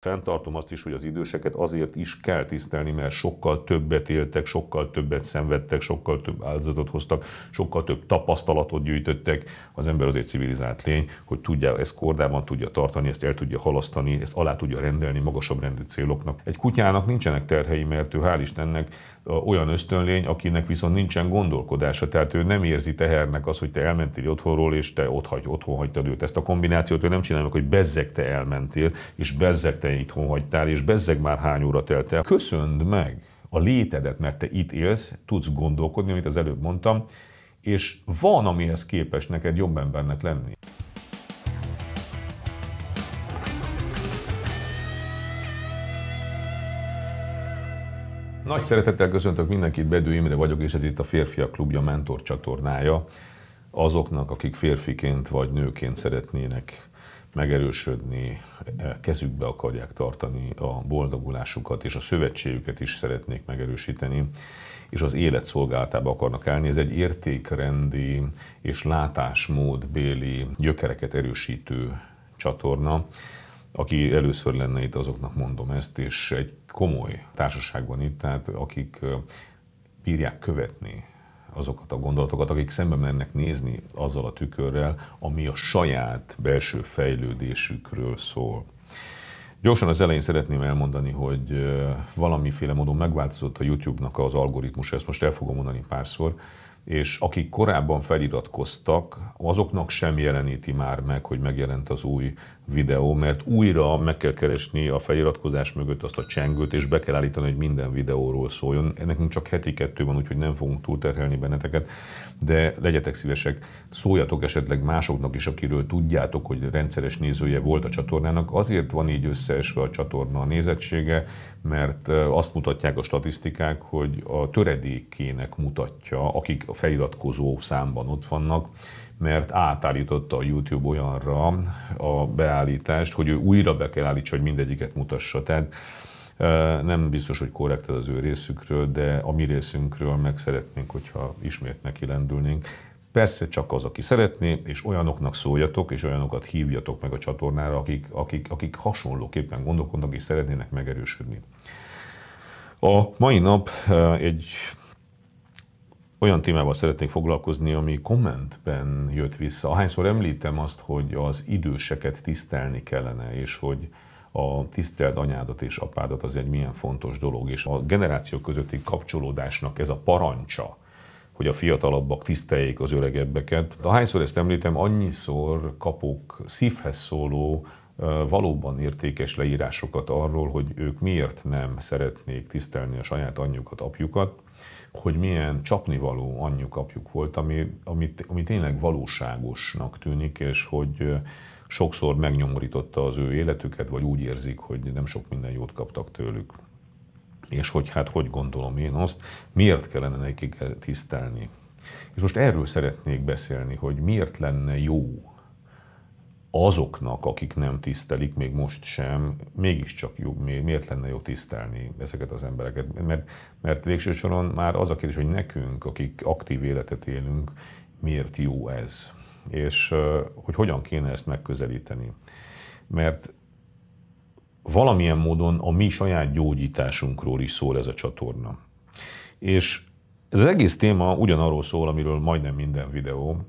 Fenntartom azt is, hogy az időseket azért is kell tisztelni, mert sokkal többet éltek, sokkal többet szenvedtek, sokkal több áldozatot hoztak, sokkal több tapasztalatot gyűjtöttek. Az ember azért civilizált lény, hogy tudja, ezt kordában tudja tartani, ezt el tudja halasztani, ezt alá tudja rendelni magasabb rendű céloknak. Egy kutyának nincsenek terhei, mert ő hál' Istennek olyan ösztönlény, akinek viszont nincsen gondolkodása, tehát ő nem érzi tehernek az, hogy te elmentél otthonról, és te otthon hagytad őt. Ezt a kombinációt ő nem csinálja, hogy bezzeg te elmentél, és bezzeg te itthon hagytál, és bezzeg már hány óra telt el. Köszönd meg a létedet, mert te itt élsz, tudsz gondolkodni, amit az előbb mondtam, és van, amihez képes neked jobb embernek lenni. Nagy szeretettel köszöntök mindenkit, Bedő Imre vagyok, és ez itt a Férfiak Klubja mentor csatornája azoknak, akik férfiként vagy nőként szeretnének megerősödni, kezükbe akarják tartani a boldogulásukat, és a szövetségüket is szeretnék megerősíteni, és az élet szolgálatába akarnak állni. Ez egy értékrendi és látásmódbéli gyökereket erősítő csatorna. Aki először lenne itt, azoknak mondom ezt, és egy komoly társaságban itt, tehát akik bírják követni azokat a gondolatokat, akik szembe mennek nézni azzal a tükörrel, ami a saját belső fejlődésükről szól. Gyorsan az elején szeretném elmondani, hogy valamiféle módon megváltozott a YouTube-nak az algoritmus, ezt most el fogom mondani párszor, és akik korábban feliratkoztak, azoknak sem jeleníti már meg, hogy megjelent az új videó, mert újra meg kell keresni a feliratkozás mögött azt a csengőt, és be kell állítani, hogy minden videóról szóljon. Nekünk csak heti 2 van, úgyhogy nem fogunk túlterhelni benneteket, de legyetek szívesek, szóljatok esetleg másoknak is, akiről tudjátok, hogy rendszeres nézője volt a csatornának. Azért van így összeesve a csatorna nézettsége, mert azt mutatják a statisztikák, hogy a töredékének mutatja, akik a feliratkozó számban ott vannak, mert átállította a YouTube olyanra a beállítást, hogy ő újra be kell állítsa, hogy mindegyiket mutassa. Tehát nem biztos, hogy korrekt ez az ő részükről, de a mi részünkről meg szeretnénk, hogyha ismét neki lendülnénk. Persze csak az, aki szeretné, és olyanoknak szóljatok, és olyanokat hívjatok meg a csatornára, akik hasonlóképpen gondolkodnak, és szeretnének megerősödni. A mai nap egy olyan témával szeretnék foglalkozni, ami kommentben jött vissza. Ahányszor említem azt, hogy az időseket tisztelni kellene, és hogy a tiszteld anyádat és apádat az egy milyen fontos dolog, és a generációk közötti kapcsolódásnak ez a parancsa, hogy a fiatalabbak tiszteljék az öregebbeket. Ahányszor ezt említem, annyiszor kapok szívhez szóló, valóban értékes leírásokat arról, hogy ők miért nem szeretnék tisztelni a saját anyjukat, apjukat, hogy milyen csapnivaló anyjuk, apjuk volt, ami tényleg valóságosnak tűnik, és hogy sokszor megnyomorította az ő életüket, vagy úgy érzik, hogy nem sok minden jót kaptak tőlük. És hogy hát hogy gondolom én azt, miért kellene nekik tisztelni. És most erről szeretnék beszélni, hogy miért lenne jó azoknak, akik nem tisztelik, még most sem, mégiscsak jó, miért lenne jó tisztelni ezeket az embereket? Mert végső soron már az a kérdés, hogy nekünk, akik aktív életet élünk, miért jó ez? És hogy hogyan kéne ezt megközelíteni? Mert valamilyen módon a mi saját gyógyításunkról is szól ez a csatorna. És ez az egész téma ugyanarról szól, amiről majdnem minden videó,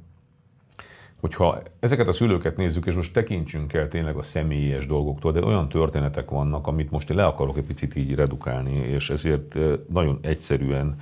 hogyha ezeket a szülőket nézzük, és most tekintsünk el tényleg a személyes dolgoktól, de olyan történetek vannak, amit most én le akarok egy picit így redukálni, és ezért nagyon egyszerűen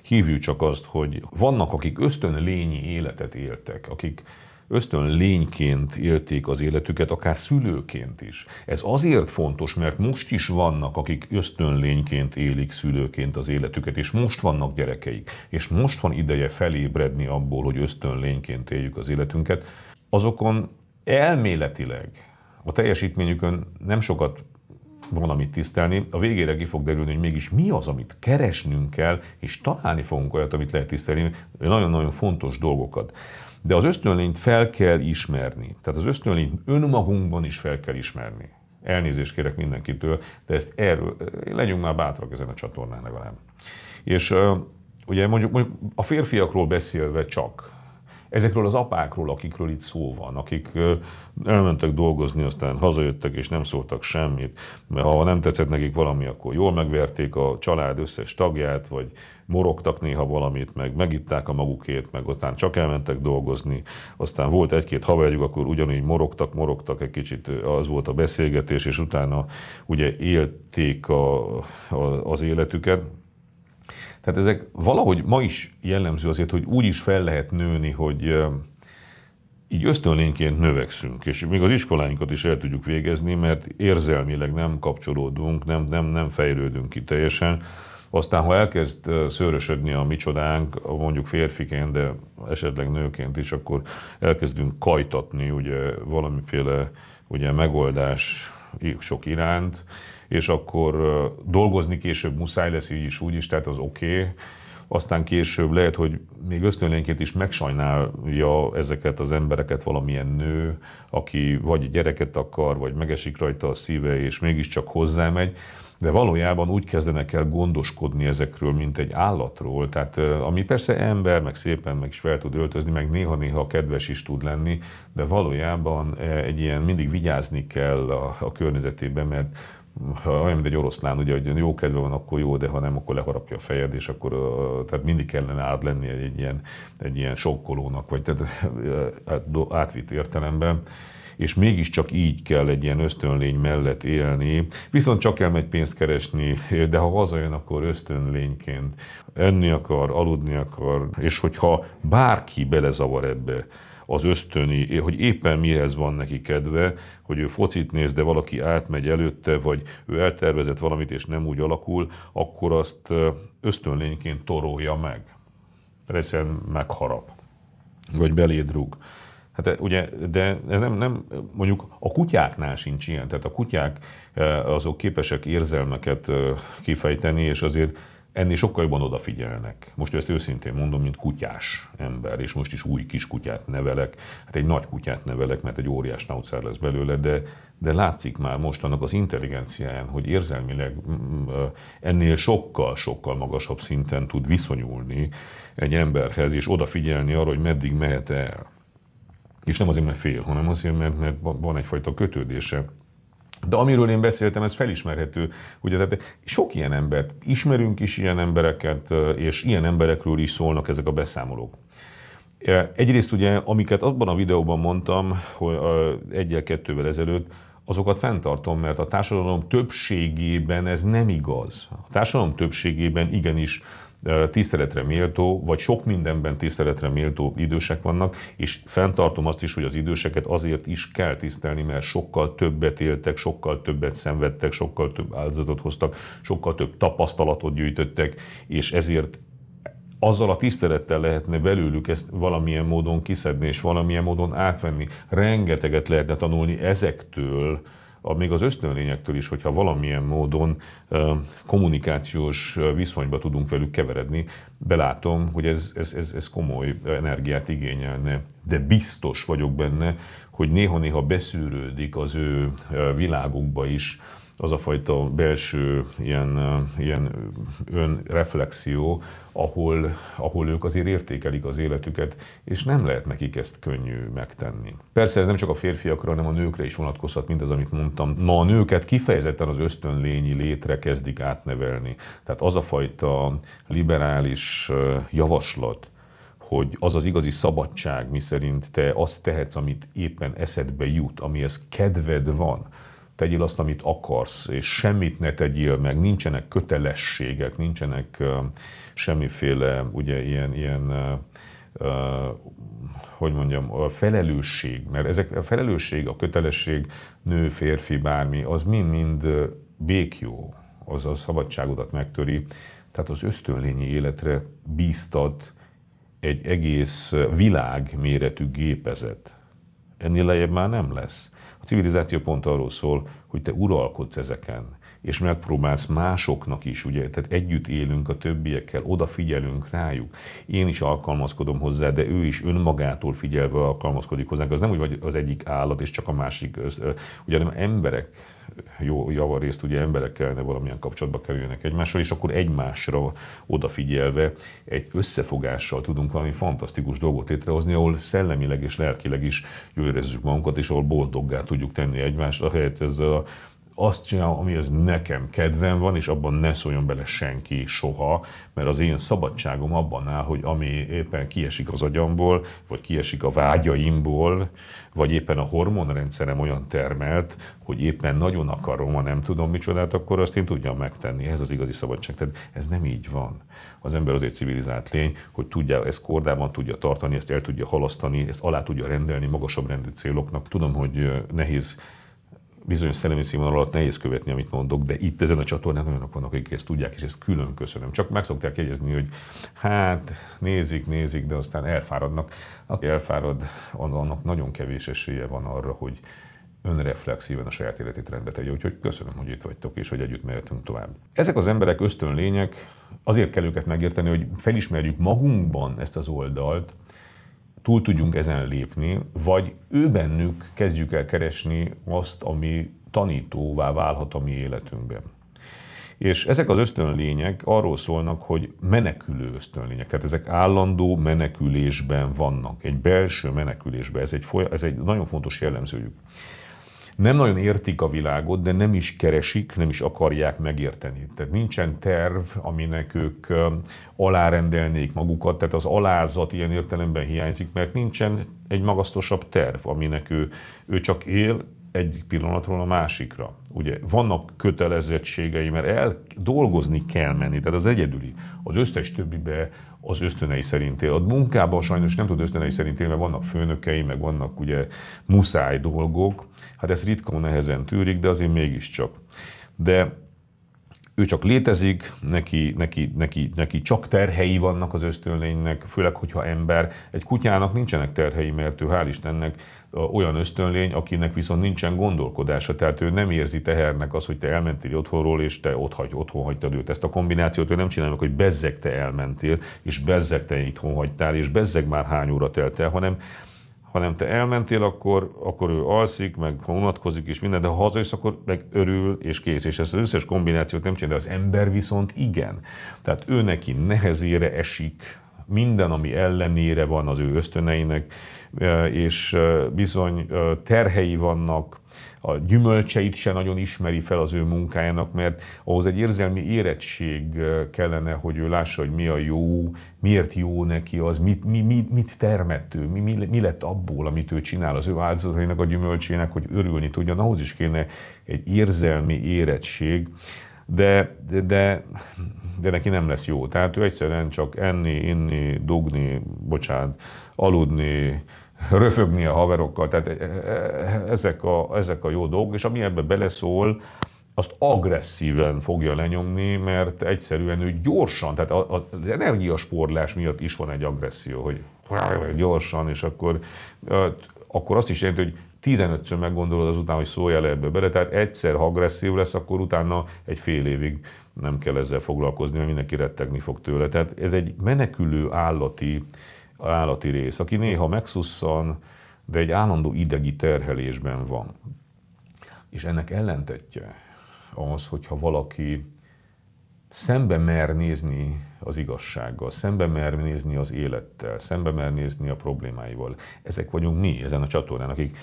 hívjuk csak azt, hogy vannak, akik ösztönlényi életet éltek, akik ösztönlényként élték az életüket, akár szülőként is. Ez azért fontos, mert most is vannak, akik ösztönlényként élik szülőként az életüket, és most vannak gyerekeik, és most van ideje felébredni abból, hogy ösztönlényként éljük az életünket. Azokon elméletileg a teljesítményükön nem sokat van, amit tisztelni, a végére ki fog derülni, hogy mégis mi az, amit keresnünk kell, és találni fogunk olyat, amit lehet tisztelni, nagyon-nagyon fontos dolgokat. De az ösztönlényt fel kell ismerni. Tehát az ösztönlényt önmagunkban is fel kell ismerni. Elnézést kérek mindenkitől, de erről legyünk már bátrak ezen a csatornán legalább. És ugye mondjuk a férfiakról beszélve csak, Ezekről az apákról, akikről itt szó van, akik elmentek dolgozni, aztán hazajöttek és nem szóltak semmit, mert ha nem tetszett nekik valami, akkor jól megverték a család összes tagját, vagy morogtak néha valamit, meg megitták a magukét, meg aztán csak elmentek dolgozni, aztán volt egy-két haverjuk, akkor ugyanígy morogtak egy kicsit, az volt a beszélgetés, és utána ugye élték az életüket. Tehát ezek valahogy ma is jellemző azért, hogy úgy is fel lehet nőni, hogy így ösztönlényként növekszünk, és még az iskoláinkat is el tudjuk végezni, mert érzelmileg nem kapcsolódunk, nem fejlődünk ki teljesen. Aztán, ha elkezd szőrösödni a micsodánk, mondjuk férfiként, de esetleg nőként is, akkor elkezdünk kajtatni ugye, valamiféle ugye, megoldás sok iránt, és akkor dolgozni később muszáj lesz így is, úgy is, tehát az oké. Aztán később lehet, hogy még ösztönlényként is megsajnálja ezeket az embereket valamilyen nő, aki vagy gyereket akar, vagy megesik rajta a szíve, és mégiscsak hozzámegy, de valójában úgy kezdenek el gondoskodni ezekről, mint egy állatról, tehát ami persze ember, meg szépen meg is fel tud öltözni, meg néha-néha kedves is tud lenni, de valójában egy ilyen mindig vigyázni kell a környezetében, mert olyan, mint egy oroszlán, ugye, hogy jó kedve van, akkor jó, de ha nem, akkor leharapja a fejed, és akkor tehát mindig kellene lenni egy ilyen sokkolónak, vagy tehát átvitt értelemben. És mégiscsak így kell egy ilyen ösztönlény mellett élni, viszont csak elmegy pénzt keresni, de ha hazajön, akkor ösztönlényként enni akar, aludni akar, és hogyha bárki belezavar ebbe, az ösztöni, hogy éppen mihez van neki kedve, hogy ő focit néz, de valaki átmegy előtte, vagy ő eltervezett valamit, és nem úgy alakul, akkor azt ösztönlényként torolja meg. Reszen megharap, vagy beléd rúg. Hát ugye, de ez nem, mondjuk a kutyáknál sincs ilyen, tehát a kutyák azok képesek érzelmeket kifejteni, és azért ennél sokkal jobban odafigyelnek. Most ezt őszintén mondom, mint kutyás ember, és most is új kis kutyát nevelek, hát egy nagy kutyát nevelek, mert egy óriás schnauzer lesz belőle, de látszik már most annak az intelligenciáján, hogy érzelmileg ennél sokkal magasabb szinten tud viszonyulni egy emberhez, és odafigyelni arra, hogy meddig mehet el. És nem azért, mert fél, hanem azért, mert van egyfajta kötődése. De amiről én beszéltem, ez felismerhető. Ugye, tehát sok ilyen embert, ismerünk is ilyen embereket, és ilyen emberekről is szólnak ezek a beszámolók. Egyrészt ugye, amiket abban a videóban mondtam, hogy egyel-kettővel ezelőtt, azokat fenntartom, mert a társadalom többségében ez nem igaz. A társadalom többségében igenis tiszteletre méltó, vagy sok mindenben tiszteletre méltó idősek vannak, és fenntartom azt is, hogy az időseket azért is kell tisztelni, mert sokkal többet éltek, sokkal többet szenvedtek, sokkal több áldozatot hoztak, sokkal több tapasztalatot gyűjtöttek, és ezért azzal a tisztelettel lehetne belőlük ezt valamilyen módon kiszedni, és valamilyen módon átvenni. Rengeteget lehetne tanulni ezektől, még az ösztönlényektől is, hogyha valamilyen módon kommunikációs viszonyba tudunk velük keveredni, belátom, hogy ez komoly energiát igényelne, de biztos vagyok benne, hogy néha-néha beszűrődik az ő világukba is az a fajta belső ilyen önreflexió, ahol ők azért értékelik az életüket, és nem lehet nekik ezt könnyű megtenni. Persze ez nem csak a férfiakra, hanem a nőkre is vonatkozhat, mint az, amit mondtam. Ma a nőket kifejezetten az ösztönlényi létre kezdik átnevelni. Tehát az a fajta liberális javaslat, hogy az az igazi szabadság, miszerint te azt tehetsz, amit éppen eszedbe jut, amihez kedved van, tegyél azt, amit akarsz, és semmit ne tegyél meg, nincsenek kötelességek, nincsenek semmiféle ugye, hogy mondjam, a felelősség, mert a felelősség, a kötelesség, nő, férfi, bármi, az mind-mind békjó, az a szabadságodat megtöri, tehát az ösztönlényi életre bíztad egy egész világméretű gépezet. Ennél lejjebb már nem lesz. A civilizáció pont arról szól, hogy hogy te uralkodsz ezeken, és megpróbálsz másoknak is, ugye, tehát együtt élünk a többiekkel, odafigyelünk rájuk. Én is alkalmazkodom hozzá, de ő is önmagától figyelve alkalmazkodik hozzánk. Az nem úgy, hogy az egyik állat, és csak a másik, ugye nem emberek, javarészt ugye emberek kellene valamilyen kapcsolatba kerüljenek egymással, és akkor egymásra odafigyelve egy összefogással tudunk valami fantasztikus dolgot létrehozni, ahol szellemileg és lelkileg is jól érezzük magunkat, és ahol boldoggá tudjuk tenni egymást, ahelyett azt csinálom, ami az nekem kedvem van, és abban ne szóljon bele senki soha, mert az én szabadságom abban áll, hogy ami éppen kiesik az agyamból, vagy kiesik a vágyaimból, vagy éppen a hormonrendszerem olyan termelt, hogy éppen nagyon akarom, ha nem tudom micsodát, akkor azt én tudjam megtenni. Ez az igazi szabadság. Tehát ez nem így van. Az ember azért civilizált lény, hogy tudja, ezt kordában tudja tartani, ezt el tudja halasztani, ezt alá tudja rendelni magasabb rendű céloknak. Tudom, hogy nehéz, bizonyos szellemi színvonal alatt nehéz követni, amit mondok, de itt ezen a csatornán olyanok vannak, akik ezt tudják, és ezt külön köszönöm. Csak meg szokták jegyezni, hogy hát nézik, de aztán elfáradnak. Aki elfárad, annak nagyon kevés esélye van arra, hogy önreflexíven a saját életét rendbe tegye. Úgyhogy köszönöm, hogy itt vagytok, és hogy együtt mehetünk tovább. Ezek az emberek ösztönlények, azért kell őket megérteni, hogy felismerjük magunkban ezt az oldalt, túl tudjunk ezen lépni, vagy ő bennük kezdjük el keresni azt, ami tanítóvá válhat a mi életünkben. És ezek az ösztönlények arról szólnak, hogy menekülő ösztönlények, tehát ezek állandó menekülésben vannak, egy belső menekülésben, ez egy nagyon fontos jellemzőjük. Nem nagyon értik a világot, de nem is keresik, nem is akarják megérteni. Tehát nincsen terv, aminek ők alárendelnék magukat, tehát az alázat ilyen értelemben hiányzik, mert nincsen egy magasztosabb terv, aminek ő csak él egy pillanatról a másikra. Ugye vannak kötelezettségei, mert dolgozni kell menni, tehát az egyedüli. Az összes többibe az ösztönei szerint él. A munkában sajnos nem tud ösztönei szerint élni, mert vannak főnökei, meg vannak ugye muszáj dolgok. Hát ez ritkán nehezen tűrik, de azért mégiscsak. De ő csak létezik, neki csak terhei vannak az ösztönlénynek, főleg, hogyha ember. Egy kutyának nincsenek terhei, mert ő hál' Istennek olyan ösztönlény, akinek viszont nincsen gondolkodása, tehát ő nem érzi tehernek az, hogy te elmentél otthonról, és te otthon hagytad őt. Ezt a kombinációt ő nem csinálja meg, hogy bezzeg te elmentél, és bezzeg te itthon hagytál, és bezzeg már hány óra telt el, hanem te elmentél, akkor ő alszik, meg unatkozik és minden, de ha hazajössz, akkor meg örül és kész. És ezt az összes kombinációt nem csinálja, de az ember viszont igen. Tehát ő neki nehezére esik, minden, ami ellenére van az ő ösztöneinek, és bizony terhei vannak, a gyümölcseit se nagyon ismeri fel az ő munkájának, mert ahhoz egy érzelmi érettség kellene, hogy ő lássa, hogy mi a jó, miért jó neki az, mit termett ő, mi lett abból, amit ő csinál az ő áldozatainak, a gyümölcsének, hogy örülni tudjon. Ahhoz is kéne egy érzelmi érettség, de neki nem lesz jó. Tehát ő egyszerűen csak enni, inni, dugni, aludni, röfögni a haverokkal, tehát ezek a jó dolgok, és ami ebbe beleszól, azt agresszíven fogja lenyomni, mert egyszerűen ő gyorsan, tehát az energiaspórlás miatt is van egy agresszió, hogy gyorsan, és akkor azt is jelenti, hogy 15-ször meggondolod azután, hogy szóljál ebbe bele, tehát egyszer, ha agresszív lesz, akkor utána egy fél évig nem kell ezzel foglalkozni, mert mindenki rettegni fog tőle. Tehát ez egy menekülő állati rész, aki néha megszusszan, de egy állandó idegi terhelésben van. És ennek ellentetje az, hogyha valaki szembe mer nézni az igazsággal, szembe mer nézni az élettel, szembe mer nézni a problémáival. Ezek vagyunk mi ezen a csatornán, akik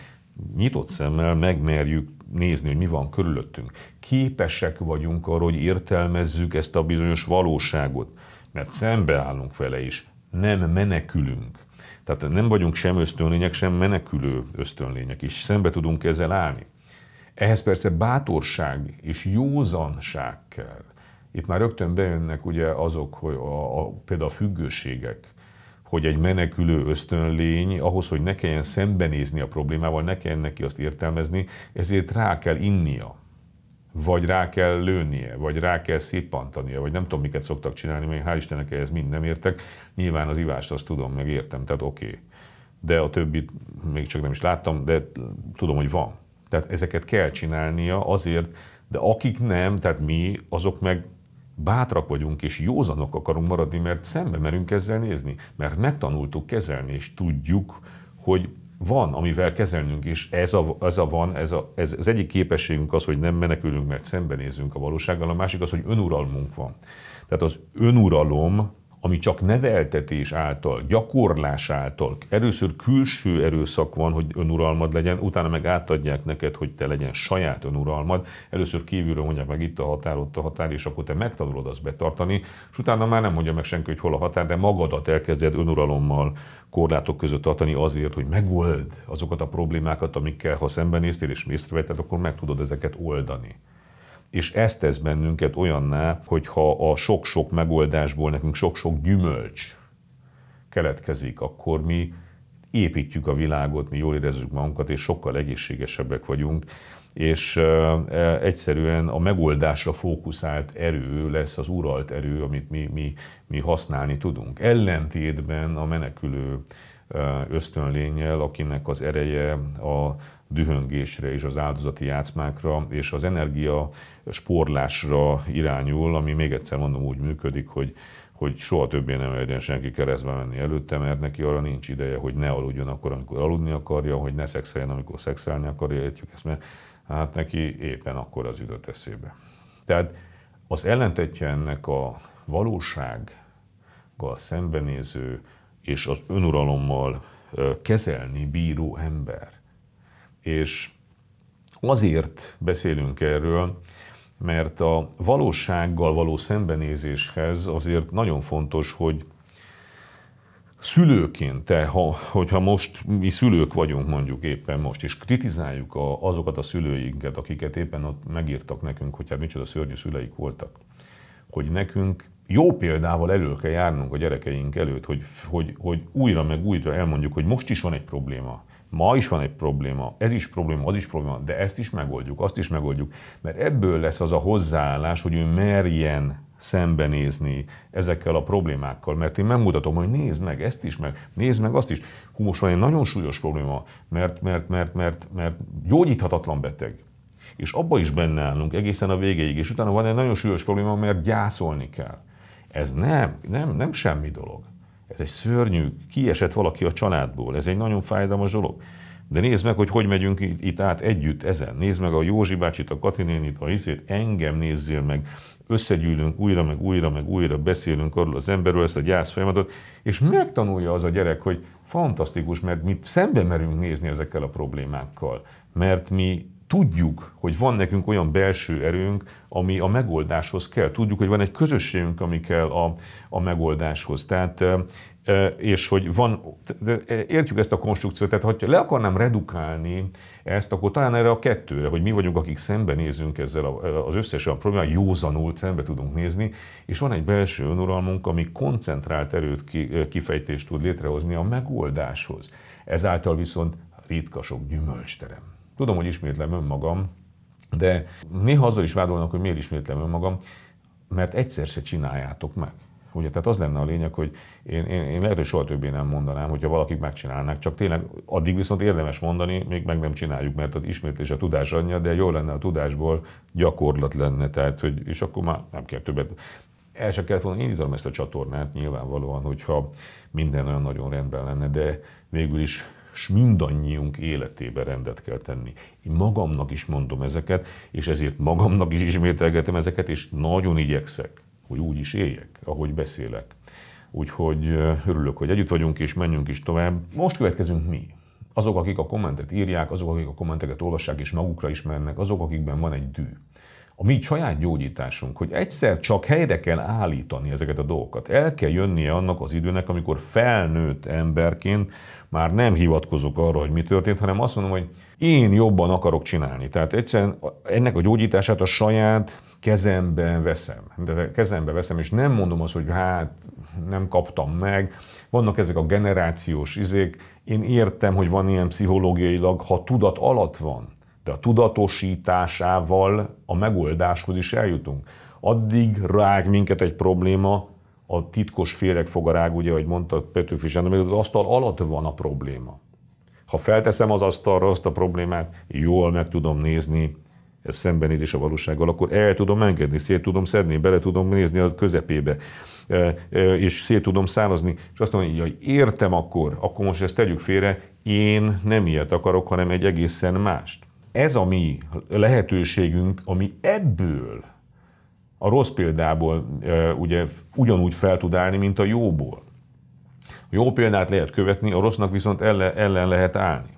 nyitott szemmel megmerjük nézni, hogy mi van körülöttünk. Képesek vagyunk arra, hogy értelmezzük ezt a bizonyos valóságot, mert szembeállunk vele is, nem menekülünk. Tehát nem vagyunk sem ösztönlények, sem menekülő ösztönlények is, szembe tudunk ezzel állni. Ehhez persze bátorság és józanság kell. Itt már rögtön bejönnek ugye azok, hogy például a függőségek, hogy egy menekülő ösztönlény ahhoz, hogy ne kelljen szembenézni a problémával, ne kelljen neki azt értelmezni, ezért rá kell innia, vagy rá kell lőnie, vagy rá kell szippantania, vagy nem tudom, miket szoktak csinálni, mert hál' Istennek ehhez mind nem értek. Nyilván az ivást azt tudom, meg értem, tehát oké. De a többit még csak nem is láttam, de tudom, hogy van. Tehát ezeket kell csinálnia azért, de akik nem, tehát mi, azok meg bátrak vagyunk és józanok akarunk maradni, mert szembe merünk ezzel nézni, mert megtanultuk kezelni, és tudjuk, hogy van, amivel kezelnünk, és ez az egyik képességünk az, hogy nem menekülünk, mert szembenézünk a valósággal, a másik az, hogy önuralmunk van. Tehát az önuralom, ami csak neveltetés által, gyakorlás által, először külső erőszak van, hogy önuralmad legyen, utána meg átadják neked, hogy te legyen saját önuralmad. Először kívülről mondják meg itt a határ, ott a határ, és akkor te megtanulod azt betartani, és utána már nem mondja meg senki, hogy hol a határ, de magadat elkezded önuralommal korlátok között tartani azért, hogy megold azokat a problémákat, amikkel, ha szembenéztél és észrevetted, akkor meg tudod ezeket oldani. És ez tesz bennünket olyanná, hogyha a sok-sok megoldásból nekünk sok-sok gyümölcs keletkezik, akkor mi építjük a világot, mi jól érezzük magunkat, és sokkal egészségesebbek vagyunk, és egyszerűen a megoldásra fókuszált erő lesz az uralt erő, amit mi használni tudunk. Ellentétben a menekülő ösztönlénnyel, akinek az ereje a dühöngésre és az áldozati játszmákra és az energia spórlásra irányul, ami még egyszer mondom úgy működik, hogy soha többé nem legyen senki keresztbe menni előtte, mert neki arra nincs ideje, hogy ne aludjon akkor, amikor aludni akarja, hogy ne szexeljen, amikor szexelni akarja, értjük ezt, mert hát neki éppen akkor az jutott eszébe. Tehát az ellentetje ennek a valósággal szembenéző és az önuralommal kezelni bíró ember. És azért beszélünk erről, mert a valósággal való szembenézéshez azért nagyon fontos, hogy szülőként, hogyha most mi szülők vagyunk mondjuk éppen most, és kritizáljuk azokat a szülőinket, akiket éppen ott megírtak nekünk, hogy hát micsoda szörnyű szüleik voltak, hogy nekünk jó példával elő kell járnunk a gyerekeink előtt, hogy újra meg újra elmondjuk, hogy most is van egy probléma, ma is van egy probléma, ez is probléma, az is probléma, de ezt is megoldjuk, azt is megoldjuk, mert ebből lesz az a hozzáállás, hogy ő merjen szembenézni ezekkel a problémákkal, mert én megmutatom, hogy nézd meg ezt is, meg nézd meg azt is. Hú, most van egy nagyon súlyos probléma, mert gyógyíthatatlan beteg. És abba is benne állunk egészen a végéig, és utána van egy nagyon súlyos probléma, mert gyászolni kell. Ez nem semmi dolog. Ez egy szörnyű, kiesett valaki a családból, ez egy nagyon fájdalmas dolog. De nézd meg, hogy megyünk itt át együtt ezen. Nézd meg a Józsi bácsit, a Kati nénit, a hiszét, engem nézzél meg. Összegyűlünk újra, meg újra, beszélünk arról az emberről, ezt a gyász folyamatot, és megtanulja az a gyerek, hogy fantasztikus, mert mi szembe merünk nézni ezekkel a problémákkal. Mert mi tudjuk, hogy van nekünk olyan belső erőnk, ami a megoldáshoz kell. Tudjuk, hogy van egy közösségünk, ami kell a megoldáshoz. Tehát, és hogy van, értjük ezt a konstrukciót, tehát ha le akarnám redukálni ezt, akkor talán erre a kettőre, hogy mi vagyunk, akik szembenézünk ezzel az összes olyan problémával, józanul szembe tudunk nézni, és van egy belső önuralmunk, ami koncentrált erőt kifejtést tud létrehozni a megoldáshoz. Ezáltal viszont ritka sok gyümölcs terem. Tudom, hogy ismétlem önmagam, de néha azzal is vádolnak, hogy miért ismétlem önmagam, mert egyszer se csináljátok meg. Ugye, tehát az lenne a lényeg, hogy én lehet, hogy soha többé nem mondanám, hogyha valakik megcsinálnák, csak tényleg addig viszont érdemes mondani, még meg nem csináljuk, mert az ismétlés a tudás anyja, de jó lenne a tudásból gyakorlat lenne, tehát, hogy, és akkor már nem kell többet. El se kellett volna indítanom ezt a csatornát nyilvánvalóan, hogyha minden olyan nagyon rendben lenne, de végül is és mindannyiunk életében rendet kell tenni. Én magamnak is mondom ezeket, és ezért magamnak is ismételgetem ezeket, és nagyon igyekszek, hogy úgy is éljek, ahogy beszélek. Úgyhogy örülök, hogy együtt vagyunk, és menjünk is tovább. Most következünk mi. Azok, akik a kommentet írják, azok, akik a kommenteket olvassák, és magukra ismernek, azok, akikben van egy dű. A mi saját gyógyításunk, hogy egyszer csak helyre kell állítani ezeket a dolgokat. El kell jönnie annak az időnek, amikor felnőtt emberként már nem hivatkozok arra, hogy mi történt, hanem azt mondom, hogy én jobban akarok csinálni. Tehát egyszerűen ennek a gyógyítását a saját kezemben veszem, és nem mondom azt, hogy hát nem kaptam meg. Vannak ezek a generációs izék. Én értem, hogy van ilyen pszichológiailag, ha tudat alatt van, de a tudatosításával a megoldáshoz is eljutunk. Addig rág minket egy probléma, a titkos féregfogarág, ugye, ahogy mondta Petőfi Sándor, az asztal alatt van a probléma. Ha felteszem az asztalra azt a problémát, jól meg tudom nézni, ez szembenézés a valósággal, akkor el tudom engedni, szét tudom szedni, bele tudom nézni a közepébe, és szét tudom szálazni, és azt mondom, hogy értem akkor most ezt tegyük félre, én nem ilyet akarok, hanem egy egészen mást. Ez a mi lehetőségünk, ami ebből, a rossz példából ugye ugyanúgy fel tud állni, mint a jóból. A jó példát lehet követni, a rossznak viszont ellen lehet állni.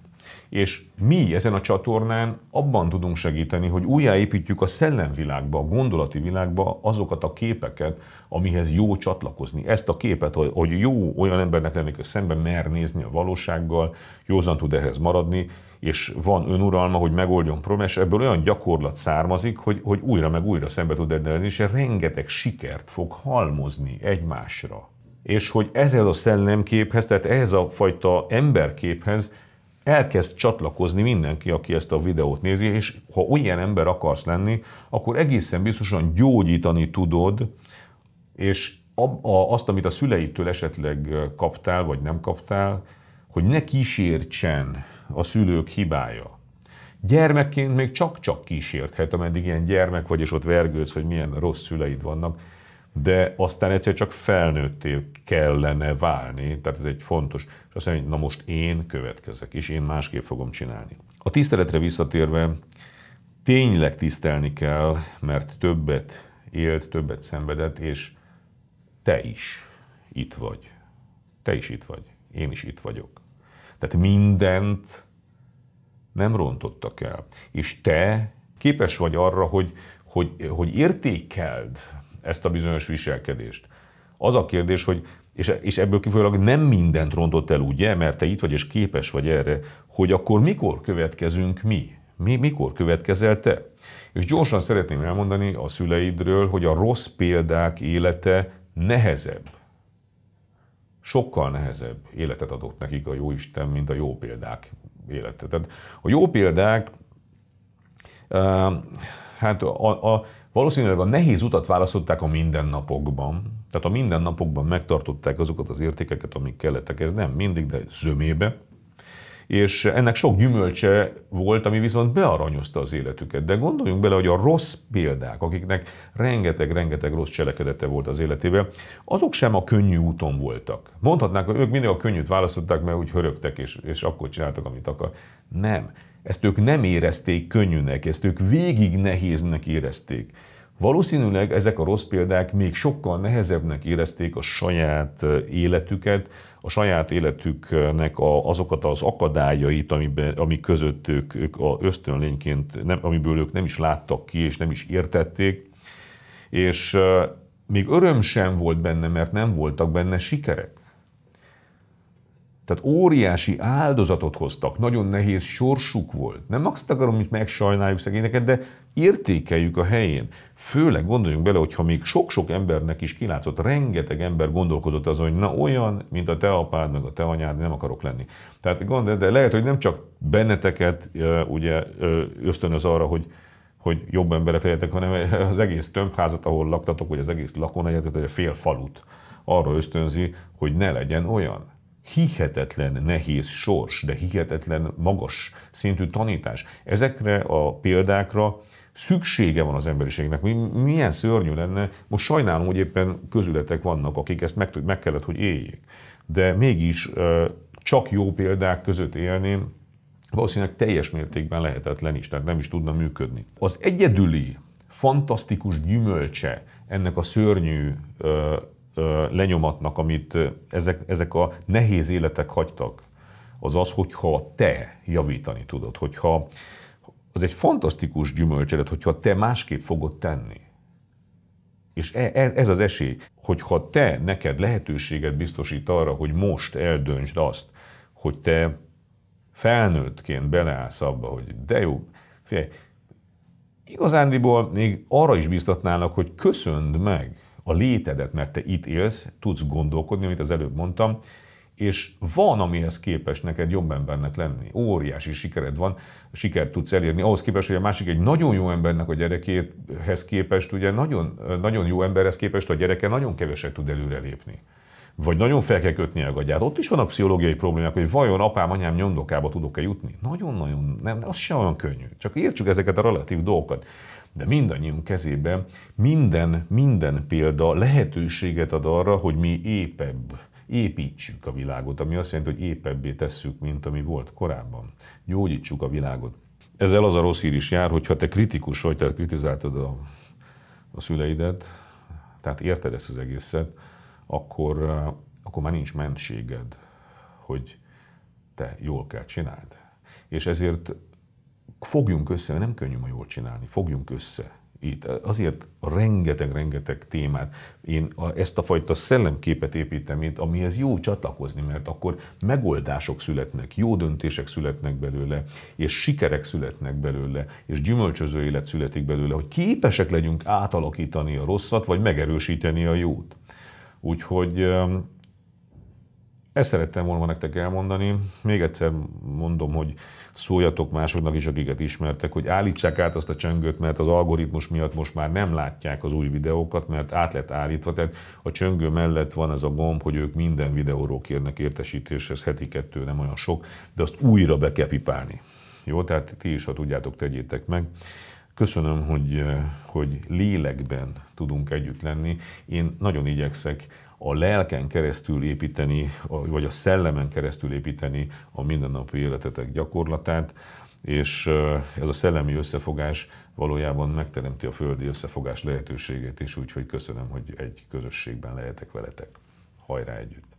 És mi ezen a csatornán abban tudunk segíteni, hogy újjáépítjük a szellemvilágba, a gondolati világba azokat a képeket, amihez jó csatlakozni. Ezt a képet, hogy jó olyan embernek lenni, hogy szemben mer nézni a valósággal, józan tud ehhez maradni, és van önuralma, hogy megoldjon problémát, és ebből olyan gyakorlat származik, hogy újra meg újra szembe tud eddelni, és rengeteg sikert fog halmozni egymásra. És hogy ehhez a szellemképhez, tehát ehhez a fajta emberképhez elkezd csatlakozni mindenki, aki ezt a videót nézi, és ha olyan ember akarsz lenni, akkor egészen biztosan gyógyítani tudod, és azt, amit a szüleidtől esetleg kaptál, vagy nem kaptál, hogy ne kísértsen a szülők hibája. Gyermekként még csak-csak kísérthet, ameddig ilyen gyermek vagy, és ott vergődsz, hogy milyen rossz szüleid vannak, de aztán egyszer csak felnőtté kellene válni, tehát ez egy fontos, és azt mondja, hogy na most én következek, és én másképp fogom csinálni. A tiszteletre visszatérve, tényleg tisztelni kell, mert többet élt, többet szenvedett, és te is itt vagy. Te is itt vagy. Én is itt vagyok. Tehát mindent nem rontottak el. És te képes vagy arra, hogy értékeld ezt a bizonyos viselkedést. Az a kérdés, hogy, és ebből kifolyólag nem mindent rontott el, ugye, mert te itt vagy és képes vagy erre, hogy akkor mikor következünk mi? Mikor következel te? És gyorsan szeretném elmondani a szüleidről, hogy a rossz példák élete nehezebb. Sokkal nehezebb életet adott nekik a Jóisten, mint a jó példák élete. Tehát a jó példák, hát valószínűleg a nehéz utat választották a mindennapokban. Tehát a mindennapokban megtartották azokat az értékeket, amik kellettek. Ez nem mindig, de zömébe. És ennek sok gyümölcse volt, ami viszont bearanyozta az életüket. De gondoljunk bele, hogy a rossz példák, akiknek rengeteg rossz cselekedete volt az életében, azok sem a könnyű úton voltak. Mondhatnák, hogy ők mindig a könnyűt választották, mert úgy hörögtek, és akkor csináltak, amit akar. Nem. Ezt ők nem érezték könnyűnek, ezt ők végig nehéznek érezték. Valószínűleg ezek a rossz példák még sokkal nehezebbnek érezték a saját életüket, a saját életüknek azokat az akadályait, amik között ők ösztönlényként, amiből ők nem is láttak ki, és nem is értették. És még öröm sem volt benne, mert nem voltak benne sikerek. Tehát óriási áldozatot hoztak, nagyon nehéz sorsuk volt. Nem azt akarom, hogy megsajnáljuk szegényeket, de értékeljük a helyén. Főleg gondoljunk bele, hogy ha még sok-sok embernek is kilátszott, rengeteg ember gondolkozott azon, hogy na olyan, mint a te apád, meg a te anyád, nem akarok lenni. Tehát gondolj, de lehet, hogy nem csak benneteket ugye ösztönöz arra, hogy jobb emberek legyetek, hanem az egész tömbházat, ahol laktatok, vagy az egész lakónegyedet, vagy a fél falut arra ösztönzi, hogy ne legyen olyan. Hihetetlen nehéz sors, de hihetetlen magas szintű tanítás. Ezekre a példákra szüksége van az emberiségnek. Milyen szörnyű lenne, most sajnálom, hogy éppen közületek vannak, akik ezt meg kellett, hogy éljék. De mégis csak jó példák között élni valószínűleg teljes mértékben lehetetlen is, tehát nem is tudna működni. Az egyedüli, fantasztikus gyümölcse ennek a szörnyű lenyomatnak, amit ezek a nehéz életek hagytak, az az, hogyha te javítani tudod, hogyha az egy fantasztikus gyümölcselet, hogyha te másképp fogod tenni. És ez az esély, hogyha te neked lehetőséget biztosít arra, hogy most eldöntsd azt, hogy te felnőttként beleállsz abba, hogy de jó, figyelj, igazándiból még arra is biztatnának, hogy köszönd meg a létedet, mert te itt élsz, tudsz gondolkodni, amit az előbb mondtam, és van, amihez képes neked jobb embernek lenni. Óriási sikered van, sikert tudsz elérni. Ahhoz képest, hogy a másik egy nagyon jó embernek a gyerekéhez képest, ugye nagyon jó emberhez képest a gyereke nagyon keveset tud előrelépni. vagy nagyon fel kell kötni a gagyát. Ott is vannak pszichológiai problémák, hogy vajon apám, anyám nyomdokába tudok-e jutni. Nagyon-nagyon nem, az sem olyan könnyű. Csak értsük ezeket a relatív dolgokat. De mindannyiunk kezében minden példa lehetőséget ad arra, hogy mi építsük a világot, ami azt jelenti, hogy épebbé tesszük, mint ami volt korábban. Gyógyítsuk a világot. Ezzel az a rossz hír is jár, hogy ha te kritikus vagy, tehát kritizáltad a szüleidet, tehát érted ezt az egészet, akkor már nincs mentséged, hogy te jól kell csináld. És ezért fogjunk össze, mert nem könnyű ma jól csinálni, fogjunk össze. Itt azért rengeteg témát, én ezt a fajta szellemképet építem itt, amihez jó csatlakozni, mert akkor megoldások születnek, jó döntések születnek belőle, és sikerek születnek belőle, és gyümölcsöző élet születik belőle, hogy képesek legyünk átalakítani a rosszat, vagy megerősíteni a jót. Úgyhogy ezt szerettem volna nektek elmondani. Még egyszer mondom, hogy szóljatok másoknak is, akiket ismertek, hogy állítsák át azt a csöngöt, mert az algoritmus miatt most már nem látják az új videókat, mert át lett állítva. Tehát a csöngő mellett van ez a gomb, hogy ők minden videóról kérnek értesítést, ez heti 2 nem olyan sok, de azt újra be kell pipálni. Jó, tehát ti is, ha tudjátok, tegyétek meg. Köszönöm, hogy lélekben tudunk együtt lenni. Én nagyon igyekszek a lelken keresztül építeni, vagy a szellemen keresztül építeni a mindennapi életetek gyakorlatát, és ez a szellemi összefogás valójában megteremti a földi összefogás lehetőségét is, úgyhogy köszönöm, hogy egy közösségben lehetek veletek. Hajrá együtt!